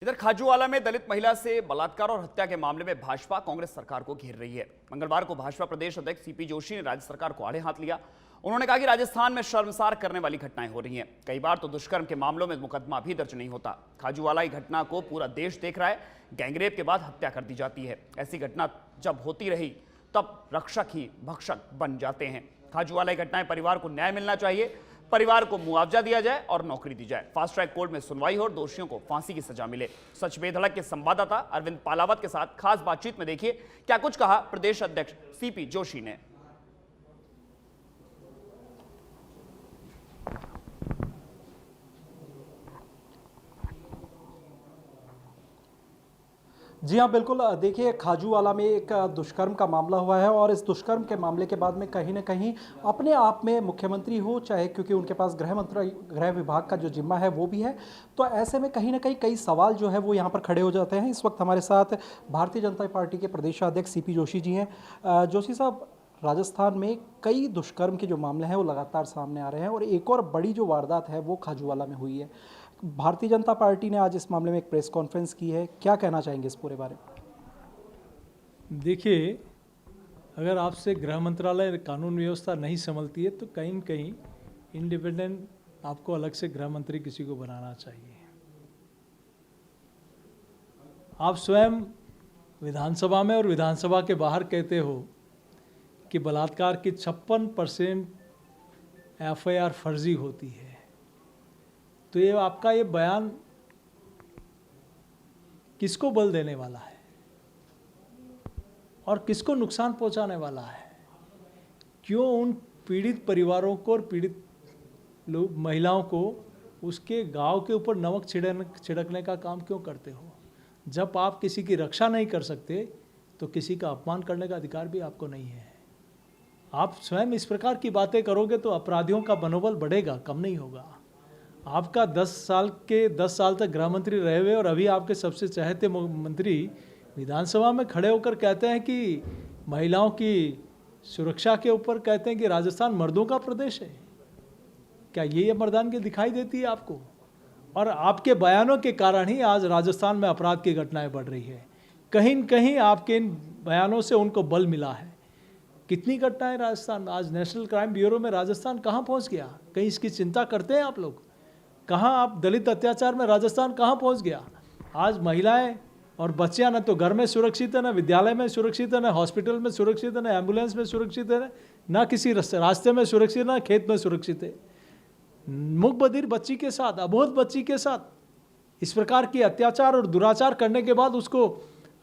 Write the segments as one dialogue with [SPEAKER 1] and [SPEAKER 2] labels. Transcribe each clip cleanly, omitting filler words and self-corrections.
[SPEAKER 1] इधर खाजूवाला में दलित महिला से बलात्कार और हत्या के मामले में भाजपा कांग्रेस सरकार को घेर रही है। मंगलवार को भाजपा प्रदेश अध्यक्ष सीपी जोशी ने राज्य सरकार को आड़े हाथ लिया। उन्होंने कहा कि राजस्थान में शर्मसार करने वाली घटनाएं हो रही हैं। कई बार तो दुष्कर्म के मामलों में मुकदमा भी दर्ज नहीं होता। खाजूवाला की घटना को पूरा देश देख रहा है। गैंगरेप के बाद हत्या कर दी जाती है। ऐसी घटना जब होती रही तब रक्षक ही भक्षक बन जाते हैं। खाजूवाला की घटनाएं परिवार को न्याय मिलना चाहिए, परिवार को मुआवजा दिया जाए और नौकरी दी जाए। फास्ट ट्रैक कोर्ट में सुनवाई हो और दोषियों को फांसी की सजा मिले। सच बेधड़क के संवाददाता अरविंद पालावत के साथ खास बातचीत में देखिए क्या कुछ कहा प्रदेश अध्यक्ष सीपी जोशी ने।
[SPEAKER 2] जी हाँ, बिल्कुल। देखिए, खाजूवाला में एक दुष्कर्म का मामला हुआ है और इस दुष्कर्म के मामले के बाद में कहीं ना कहीं अपने आप में मुख्यमंत्री हो चाहे, क्योंकि उनके पास गृह विभाग का जो जिम्मा है वो भी है, तो ऐसे में कहीं ना कहीं कई सवाल जो है वो यहाँ पर खड़े हो जाते हैं। इस वक्त हमारे साथ भारतीय जनता पार्टी के प्रदेशाध्यक्ष सीपी जोशी जी हैं। जोशी साहब, राजस्थान में कई दुष्कर्म के जो मामले हैं वो लगातार सामने आ रहे हैं और एक और बड़ी जो वारदात है वो खाजूवाला में हुई है। भारतीय जनता पार्टी ने आज इस मामले में एक प्रेस कॉन्फ्रेंस की है, क्या कहना चाहेंगे इस पूरे बारे में?
[SPEAKER 3] देखिए, अगर आपसे गृह मंत्रालय कानून व्यवस्था नहीं संभलती है तो कहीं न कहीं इंडिपेंडेंट आपको अलग से गृह मंत्री किसी को बनाना चाहिए। आप स्वयं विधानसभा में और विधानसभा के बाहर कहते हो कि बलात्कार की 56% एफआईआर फर्जी होती है, तो ये आपका ये बयान किसको बल देने वाला है और किसको नुकसान पहुंचाने वाला है? क्यों उन पीड़ित परिवारों को और पीड़ित महिलाओं को उसके गांव के ऊपर नमक छिड़कने का काम क्यों करते हो? जब आप किसी की रक्षा नहीं कर सकते तो किसी का अपमान करने का अधिकार भी आपको नहीं है। आप स्वयं इस प्रकार की बातें करोगे तो अपराधियों का मनोबल बढ़ेगा, कम नहीं होगा। आपका 10 साल तक गृह मंत्री रहे हुए और अभी आपके सबसे चहेते मंत्री विधानसभा में खड़े होकर कहते हैं कि महिलाओं की सुरक्षा के ऊपर कहते हैं कि राजस्थान मर्दों का प्रदेश है। क्या ये मर्दानगी दिखाई देती है आपको? और आपके बयानों के कारण ही आज राजस्थान में अपराध की घटनाएं बढ़ रही है। कहीं न कहीं आपके इन बयानों से उनको बल मिला है। कितनी घटनाएं राजस्थान, आज नेशनल क्राइम ब्यूरो में राजस्थान कहाँ पहुँच गया? कहीं इसकी चिंता करते हैं आप लोग? कहाँ आप दलित अत्याचार में राजस्थान कहाँ पहुँच गया? आज महिलाएं और बच्चियां न तो घर में सुरक्षित है, न विद्यालय में सुरक्षित है, न हॉस्पिटल में सुरक्षित है, न एम्बुलेंस में सुरक्षित है, न किसी रास्ते में सुरक्षित, न खेत में सुरक्षित है। मूक बधिर बच्ची के साथ, अबोध बच्ची के साथ इस प्रकार की अत्याचार और दुराचार करने के बाद उसको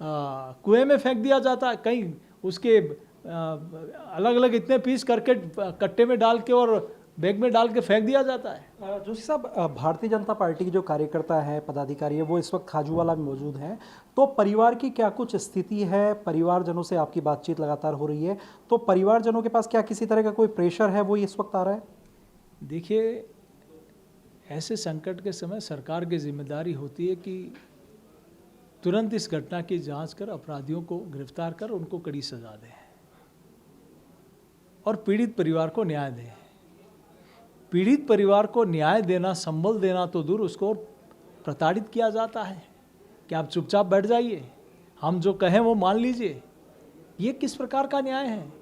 [SPEAKER 3] कुएं में फेंक दिया जाता है। कहीं उसके अलग अलग इतने पीस करके कट्टे में डाल के और बैग में डाल के फेंक दिया जाता है।
[SPEAKER 2] जोशी साहब, भारतीय जनता पार्टी के जो कार्यकर्ता हैं, पदाधिकारी है, वो इस वक्त खाजूवाला में मौजूद हैं, तो परिवार की क्या कुछ स्थिति है? परिवारजनों से आपकी बातचीत लगातार हो रही है, तो परिवारजनों के पास क्या किसी तरह का कोई प्रेशर है वो इस वक्त आ रहा है?
[SPEAKER 3] देखिए, ऐसे संकट के समय सरकार की जिम्मेदारी होती है कि तुरंत इस घटना की जांच कर अपराधियों को गिरफ्तार कर उनको कड़ी सजा दें और पीड़ित परिवार को न्याय दें। पीड़ित परिवार को न्याय देना, संबल देना तो दूर, उसको प्रताड़ित किया जाता है कि आप चुपचाप बैठ जाइए, हम जो कहें वो मान लीजिए। ये किस प्रकार का न्याय है?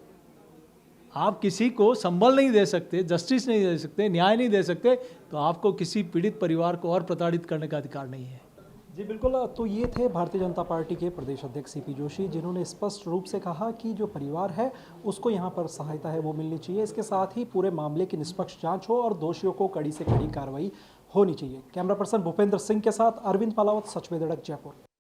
[SPEAKER 3] आप किसी को संबल नहीं दे सकते, जस्टिस नहीं दे सकते, न्याय नहीं दे सकते, तो आपको किसी पीड़ित परिवार को और प्रताड़ित करने का अधिकार नहीं है।
[SPEAKER 2] जी बिल्कुल। तो ये थे भारतीय जनता पार्टी के प्रदेश अध्यक्ष सीपी जोशी, जिन्होंने स्पष्ट रूप से कहा कि जो परिवार है उसको यहाँ पर सहायता है वो मिलनी चाहिए। इसके साथ ही पूरे मामले की निष्पक्ष जांच हो और दोषियों को कड़ी से कड़ी कार्रवाई होनी चाहिए। कैमरा पर्सन भूपेंद्र सिंह के साथ अरविंद पालावत, सच बेधड़क, जयपुर।